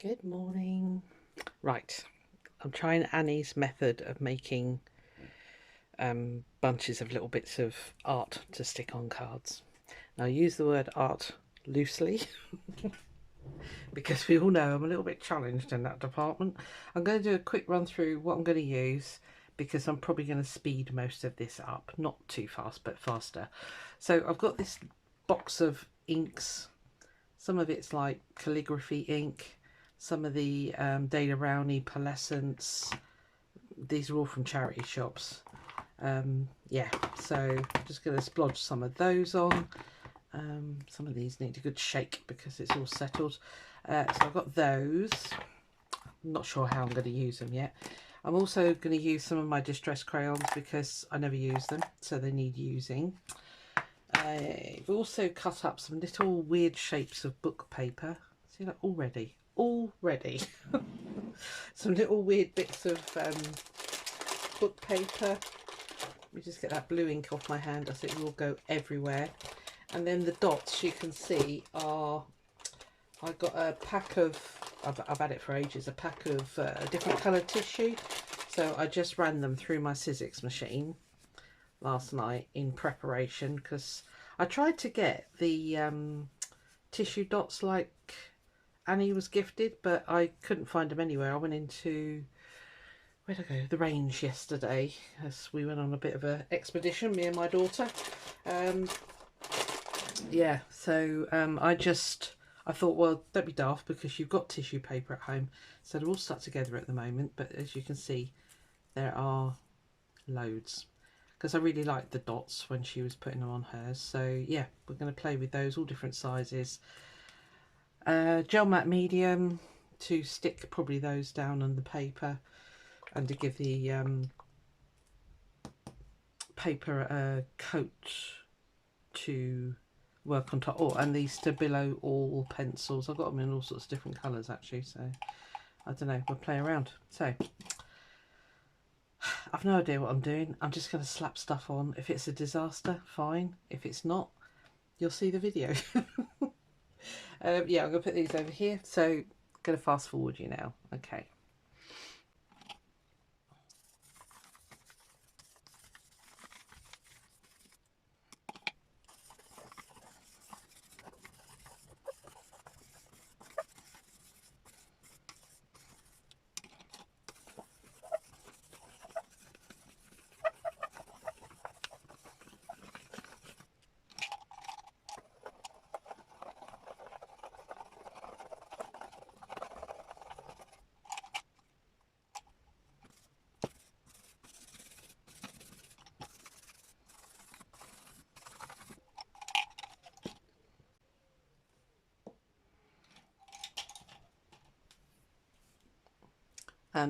Good morning. Right, I'm trying Annie's method of making bunches of little bits of art to stick on cards. Now, I use the word art loosely because we all know I'm a little bit challenged in that department. I'm going to do a quick run through what I'm going to use because I'm probably going to speed most of this up. Not too fast, but faster. So I've got this box of inks. Some of it's like calligraphy ink. Some of the Dana Rowney pearlescents. These are all from charity shops. Yeah, so I'm just going to splodge some of those on. Some of these need a good shake because it's all settled. So I've got those. I'm not sure how I'm going to use them yet. I'm also going to use some of my distress crayons because I never use them, so they need using. I've also cut up some little weird shapes of book paper. See that already? Some little weird bits of book paper. Let me just get that blue ink off my hand as it will go everywhere. And then the dots you can see are, I got a pack of, I've had it for ages, a pack of different colour tissue. So I just ran them through my Sizzix machine last night in preparation because I tried to get the tissue dots like Annie was gifted, but I couldn't find them anywhere. I went into, where'd I go? The Range yesterday as we went on a bit of an expedition, me and my daughter. Yeah, so I thought, well, don't be daft because you've got tissue paper at home. So they're all stuck together at the moment, but as you can see, there are loads. Because I really liked the dots when she was putting them on hers. So yeah, we're going to play with those, all different sizes. Gel matte medium to stick probably those down on the paper and to give the paper a coat to work on top. Oh, and these Stabilo all pencils. I've got them in all sorts of different colours actually, so I don't know, we'll play around. So I've no idea what I'm doing. I'm just going to slap stuff on. If it's a disaster, fine. If it's not, you'll see the video. Yeah, I'm going to put these over here. So I'm going to fast forward you now. Okay.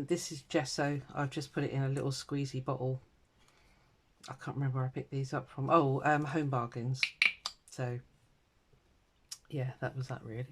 This is gesso. I've just put it in a little squeezy bottle. I can't remember where I picked these up from. Oh, Home Bargains. So yeah, that was that really.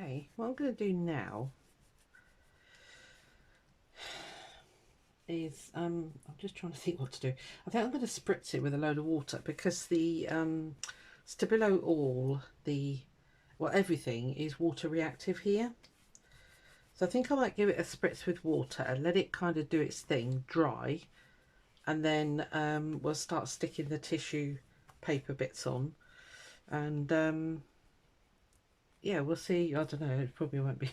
Okay, what I'm going to do now is I'm just trying to think what to do. I think I'm going to spritz it with a load of water because the Stabilo All, everything is water reactive here. So I think I might give it a spritz with water and let it kind of do its thing, dry, and then we'll start sticking the tissue paper bits on, and yeah, we'll see. I don't know, it probably won't be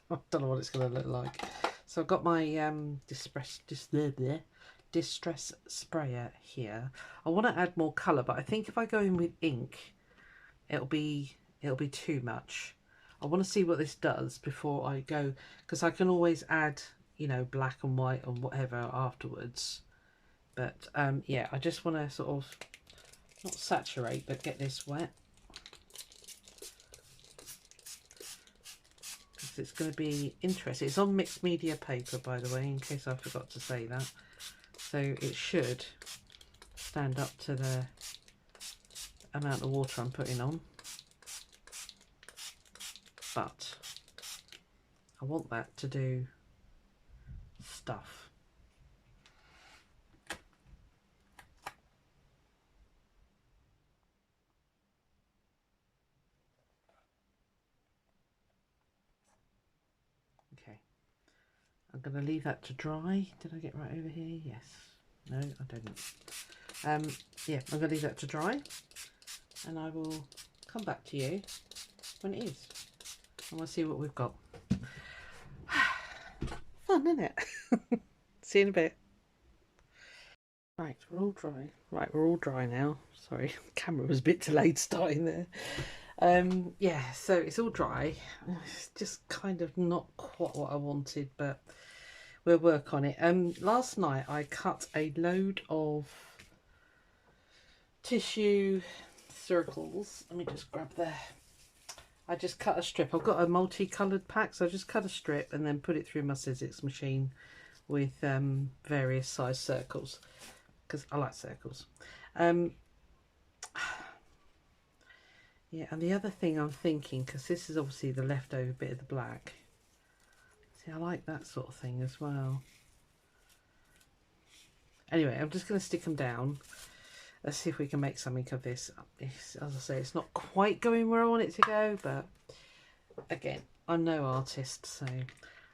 I don't know what it's going to look like. So I've got my distress sprayer here. I want to add more colour, but I think if I go in with ink, it'll be too much. I want to see what this does before I go, because I can always add, you know, black and white and whatever afterwards. But yeah, I just want to sort of not saturate, but get this wet. It's going to be interesting. It's on mixed media paper, by the way, in case I forgot to say that. So it should stand up to the amount of water I'm putting on. But I want that to do stuff. Okay. I'm going to leave that to dry. Did I get right over here? Yes. No, I didn't. Yeah, I'm going to leave that to dry, and I will come back to you when it is, and we'll see what we've got. Fun, isn't it? See you in a bit. Right, we're all dry. Right, we're all dry now. Sorry, camera was a bit delayed starting there. Yeah, so it's all dry. It's just kind of not quite what I wanted, but we'll work on it. Last night I cut a load of tissue circles. Let me just grab I just cut a strip. I've got a multicoloured pack, so I just cut a strip and then put it through my Sizzix machine with various size circles, because I like circles. Yeah, and the other thing I'm thinking, because this is obviously the leftover bit of the black. See, I like that sort of thing as well. Anyway, I'm just going to stick them down. Let's see if we can make something of this. As I say, it's not quite going where I want it to go, but again, I'm no artist, so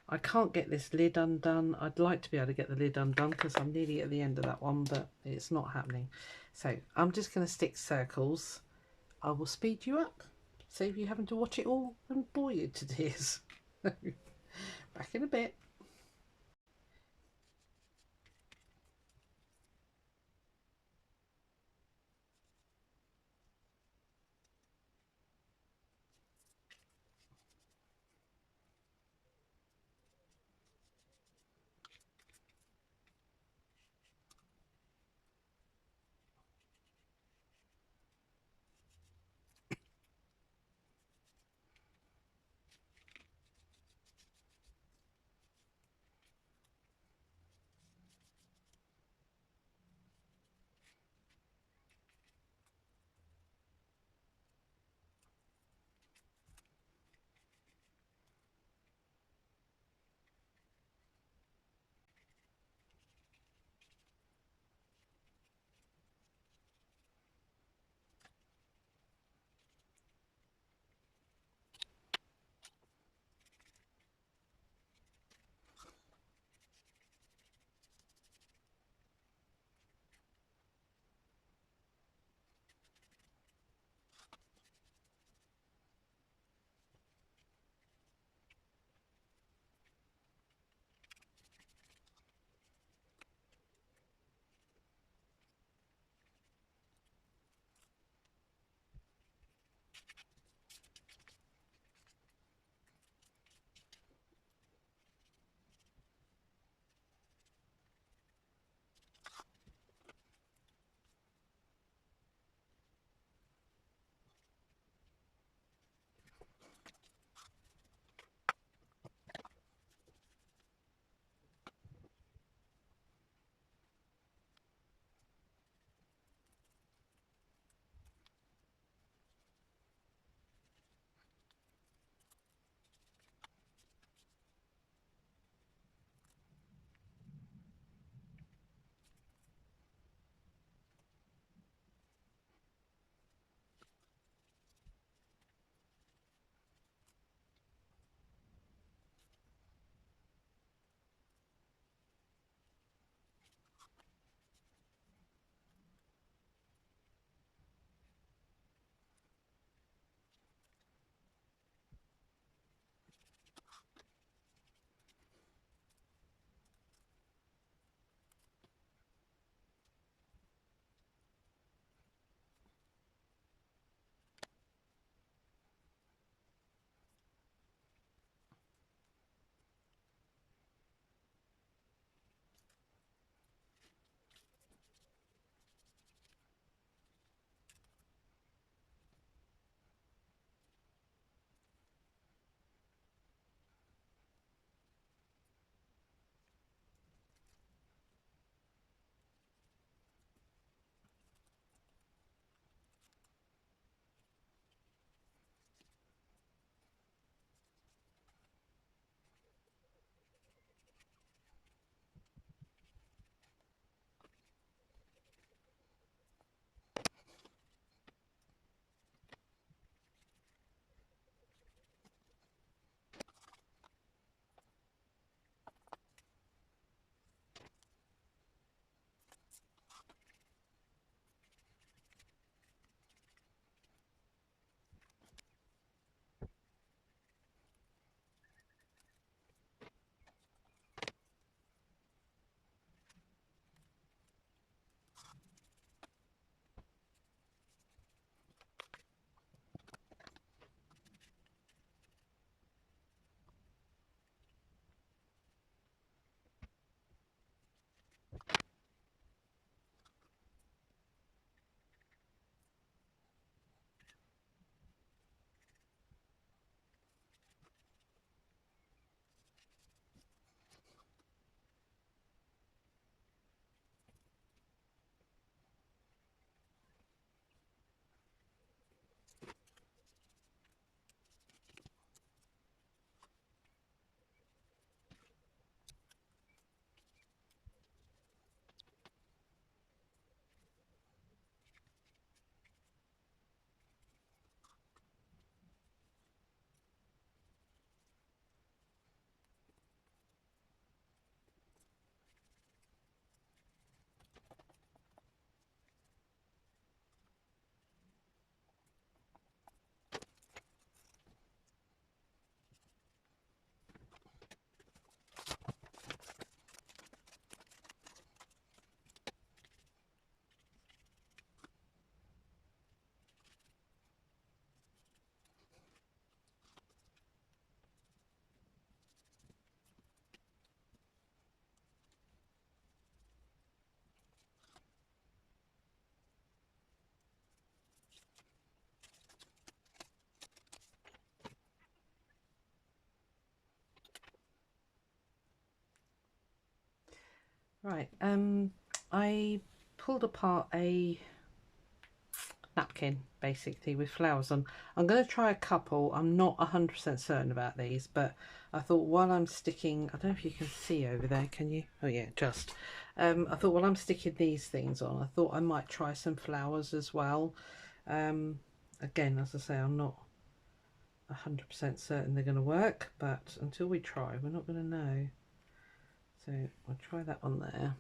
I can't get this lid undone. I'd like to be able to get the lid undone because I'm nearly at the end of that one, but it's not happening. So I'm just going to stick circles. I will speed you up, save you having to watch it all and bore you to tears. Back in a bit. Right, I pulled apart a napkin basically with flowers on. I'm going to try a couple. I'm not 100% certain about these, but I thought while I'm sticking, I don't know if you can see over there, can you? Oh yeah, just. I thought while I'm sticking these things on, I thought I might try some flowers as well. Again, as I say, I'm not 100% certain they're going to work, but until we try, we're not going to know. So I'll try that on there.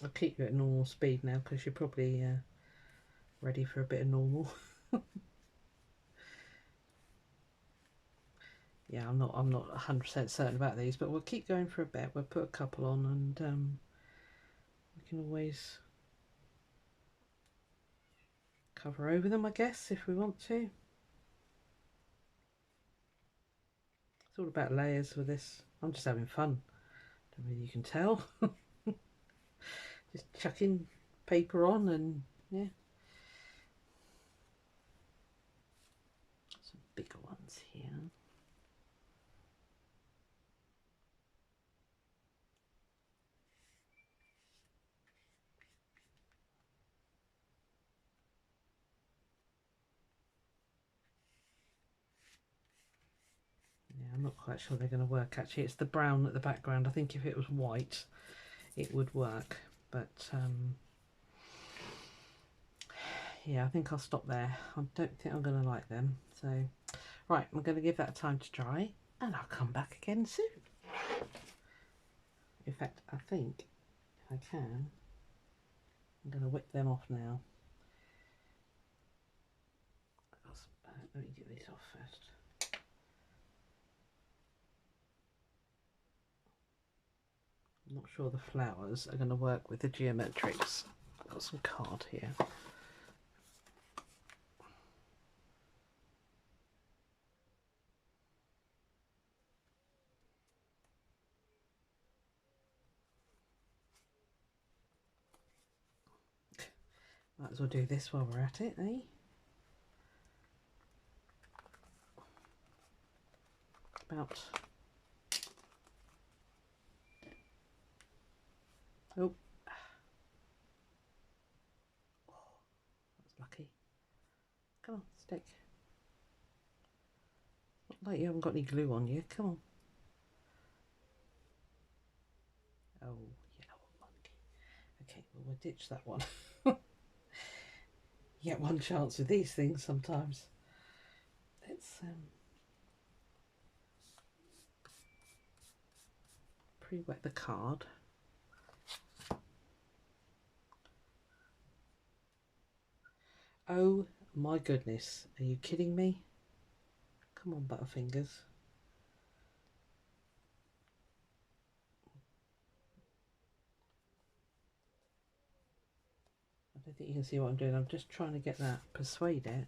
I'll keep you at normal speed now because you're probably ready for a bit of normal. Yeah, I'm not 100% certain about these, but we'll keep going for a bit. We'll put a couple on, and we can always cover over them, I guess, if we want to. It's all about layers with this. I'm just having fun. Don't know whether you can tell. Just chucking paper on, and yeah. Some bigger ones here. Yeah, I'm not quite sure they're going to work actually. It's the brown at the background. I think if it was white it would work, but yeah, I think I'll stop there. I don't think I'm going to like them. So right, I'm going to give that time to dry and I'll come back again soon. In fact, I think if I can, I'm going to whip them off now. Let me get these off first. I'm not sure the flowers are going to work with the geometrics. I've got some card here. Might as well do this while we're at it, eh? About. Oh. That's lucky. Come on, stick. Not like you haven't got any glue on you. Come on. Oh, yeah, monkey. Okay, well, we'll ditch that one. You get one chance with these things sometimes. Let's pre-wet the card. Oh my goodness, are you kidding me? Come on, Butterfingers. I don't think you can see what I'm doing. I'm just trying to get that, persuade it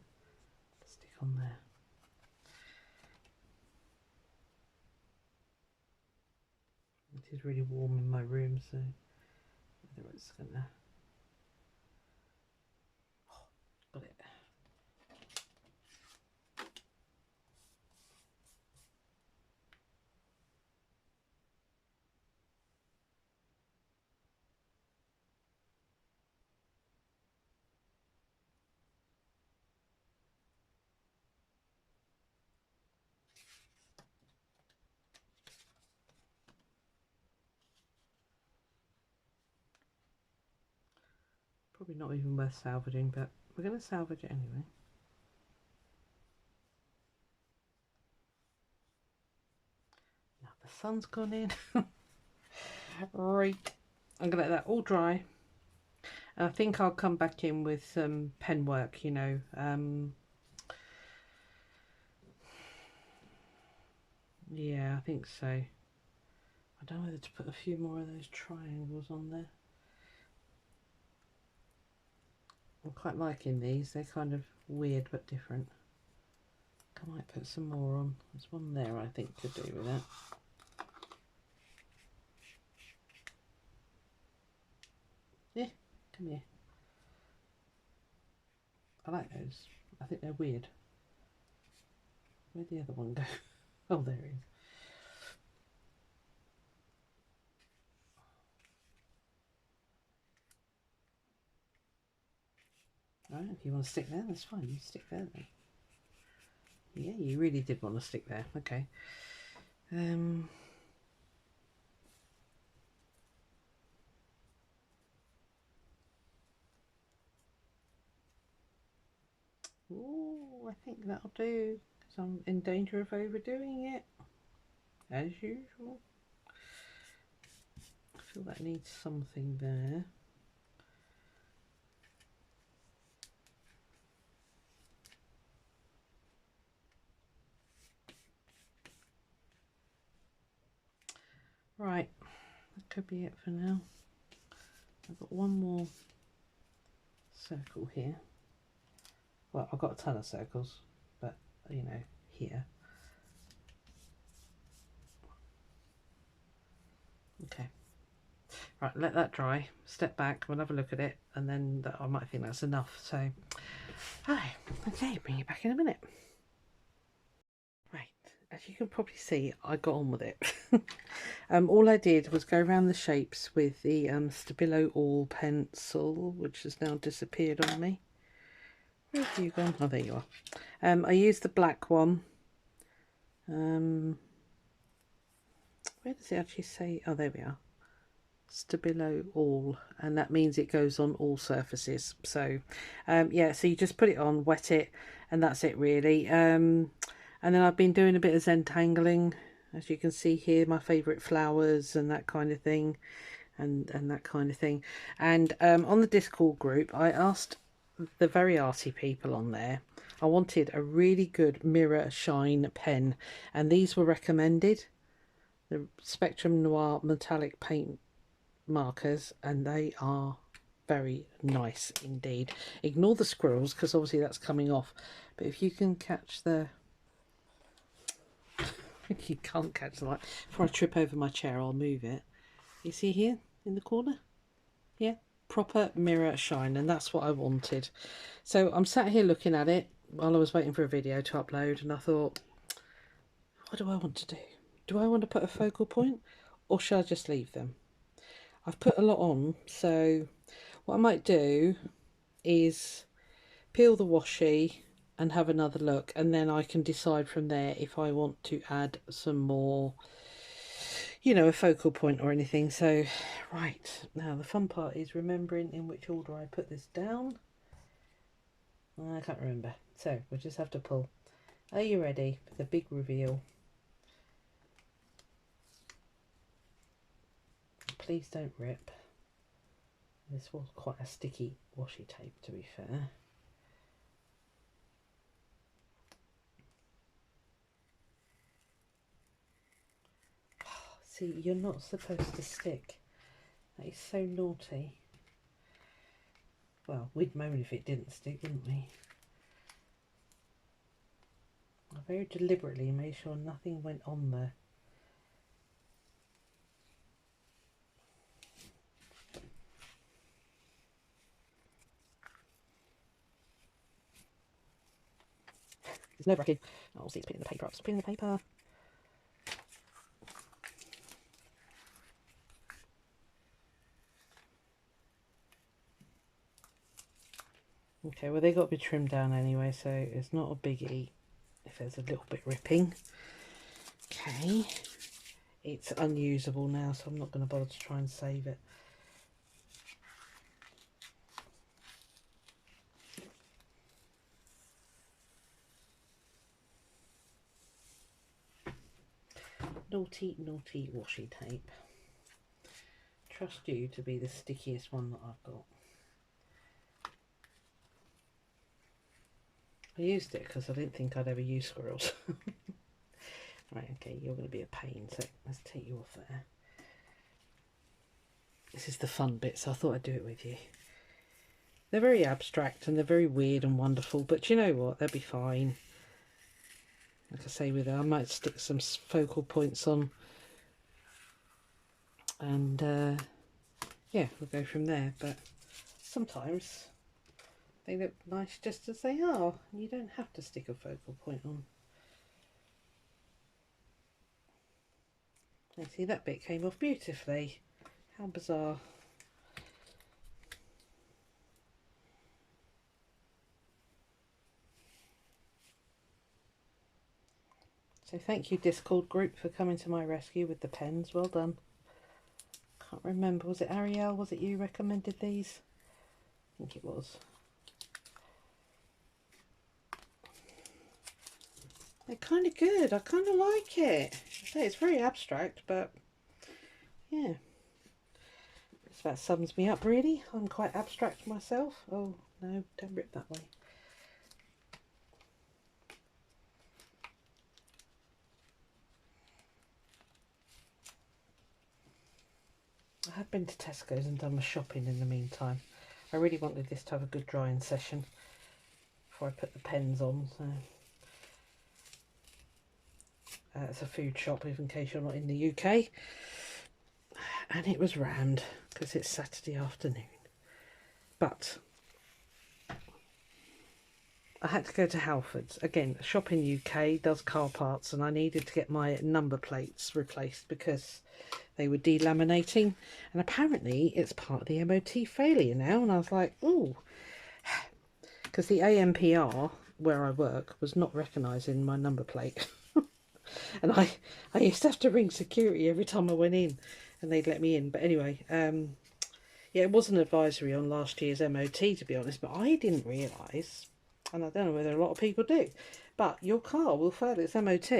to stick on there. It is really warm in my room, so whether it's gonna... Oh, got it. Probably not even worth salvaging, but we're going to salvage it anyway. Now the sun's gone in. Right, I'm going to let that all dry. And I think I'll come back in with some pen work, you know. Yeah, I think so. I don't know whether to put a few more of those triangles on there. I'm quite liking these. They're kind of weird but different. I might put some more on. There's one there I think could do with that. Yeah, come here. I like those. I think they're weird. Where'd the other one go? Oh, there he is. Right, if you want to stick there, that's fine. You stick there then. Yeah, you really did want to stick there. Okay. Oh, I think that'll do, because I'm in danger of overdoing it, as usual. I feel that needs something there. Right, that could be it for now. I've got one more circle here. Well, I've got a ton of circles, but you know, here. Okay. Right, let that dry. Step back, we'll have a look at it, and then I might think that's enough. So, right, okay, bring you back in a minute. Right, as you can probably see, I got on with it. All I did was go around the shapes with the Stabilo All pencil, which has now disappeared on me. Where have you gone? Oh, there you are. I used the black one. Where does it actually say? Oh, there we are. Stabilo All, and that means it goes on all surfaces. So yeah, so you just put it on, wet it, and that's it really. And then I've been doing a bit of Zentangling, as you can see here, my favourite flowers and that kind of thing, and that kind of thing. And on the Discord group, I asked the very arty people on there, I wanted a really good mirror shine pen, and these were recommended, the Spectrum Noir metallic paint markers, and they are very nice indeed. Ignore the squirrels, because obviously that's coming off, but if you can catch the you can't catch the light. Before I trip over my chair, I'll move it. You see here in the corner? Yeah, proper mirror shine, and that's what I wanted. So I'm sat here looking at it while I was waiting for a video to upload, and I thought, what do I want to do? Do I want to put a focal point, or should I just leave them? I've put a lot on, so what I might do is peel the washi and have another look, and then I can decide from there if I want to add some more, you know, a focal point or anything. So right, now the fun part is remembering in which order I put this down. I can't remember, so we'll just have to pull. Are you ready for the big reveal? Please don't rip. This was quite a sticky washi tape, to be fair. See, you're not supposed to stick. That is so naughty. Well, we'd moan if it didn't stick, wouldn't we? I very deliberately made sure nothing went on there. It's nerve-wracking. Oh, see, it's pinning the paper up. It's pinning the paper. Okay, well, they got to be trimmed down anyway, so it's not a biggie if there's a little bit ripping. Okay, it's unusable now, so I'm not going to bother to try and save it. Naughty, naughty washi tape. Trust you to be the stickiest one that I've got. I used it because I didn't think I'd ever use squirrels. Right, okay, you're going to be a pain, so let's take you off there. This is the fun bit, so I thought I'd do it with you. They're very abstract and they're very weird and wonderful, but you know what, they'll be fine. Like I say with it, I might stick some focal points on, and yeah, we'll go from there. But sometimes they look nice just as they are. You don't have to stick a focal point on. You see, that bit came off beautifully. How bizarre. So thank you, Discord group, for coming to my rescue with the pens. Well done. Can't remember, was it Ariel? Was it you recommended these? I think it was. They're kind of good. I kind of like it. I say it's very abstract, but yeah. This about sums me up, really. I'm quite abstract myself. Oh, no, don't rip that way. I have been to Tesco's and done my shopping in the meantime. I really wanted this to have a good drying session before I put the pens on. So it's a food shop, in case you're not in the UK. And it was rammed because it's Saturday afternoon. But I had to go to Halfords. Again, Shop in UK does car parts, and I needed to get my number plates replaced because they were delaminating. And apparently it's part of the MOT failure now. And I was like, ooh. Because the ANPR, where I work, was not recognising my number plate. And I used to have to ring security every time I went in, and they'd let me in. But anyway, yeah, it was an advisory on last year's MOT, to be honest, but I didn't realise, and I don't know whether a lot of people do, but your car will fail its MOT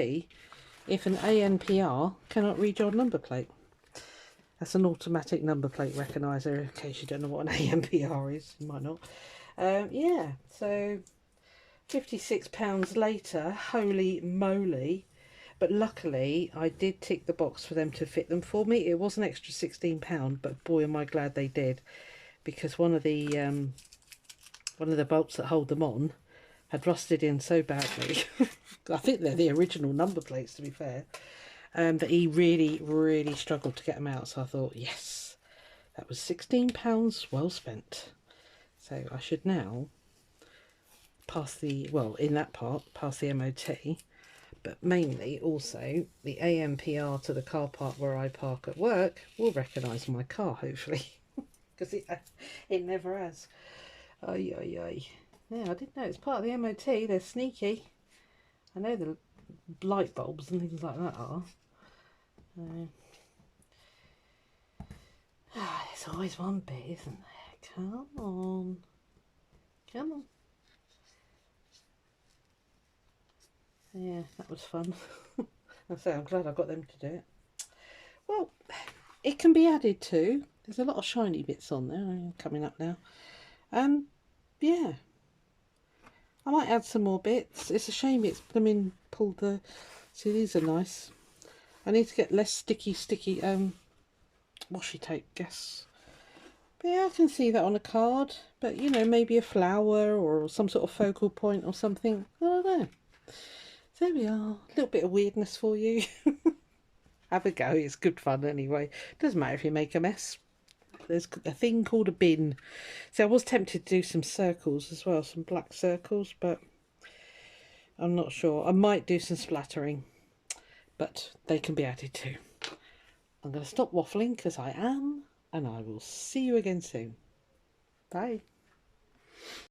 if an ANPR cannot read your number plate. That's an automatic number plate recogniser, in case you don't know what an ANPR is. You might not. Yeah, so £56 later, holy moly. But luckily, I did tick the box for them to fit them for me. It was an extra £16, but boy, am I glad they did, because one of the bolts that hold them on had rusted in so badly. I think they're the original number plates, to be fair, that he really struggled to get them out. So I thought, yes, that was £16 well spent. So I should now pass the, well, in that part, pass the MOT. But mainly also the ANPR to the car park where I park at work will recognise my car, hopefully, because it never has. Ay. Yeah, I didn't know it's part of the MOT. They're sneaky. I know the light bulbs and things like that are. There's always one bit, isn't there? Come on. Yeah, that was fun. I'm glad I got them to do it. Well, it can be added to. There's a lot of shiny bits on there coming up now. Yeah. I might add some more bits. It's a shame it's pulled the... See, these are nice. I need to get less sticky washi tape, guess. But yeah, I can see that on a card. But, you know, maybe a flower or some sort of focal point or something. I don't know. There we are, a little bit of weirdness for you. Have a go, it's good fun anyway. Doesn't matter if you make a mess. There's a thing called a bin. So I was tempted to do some circles as well, some black circles, but I'm not sure. I might do some splattering, but they can be added too. I'm going to stop waffling because I am, and I will see you again soon. Bye.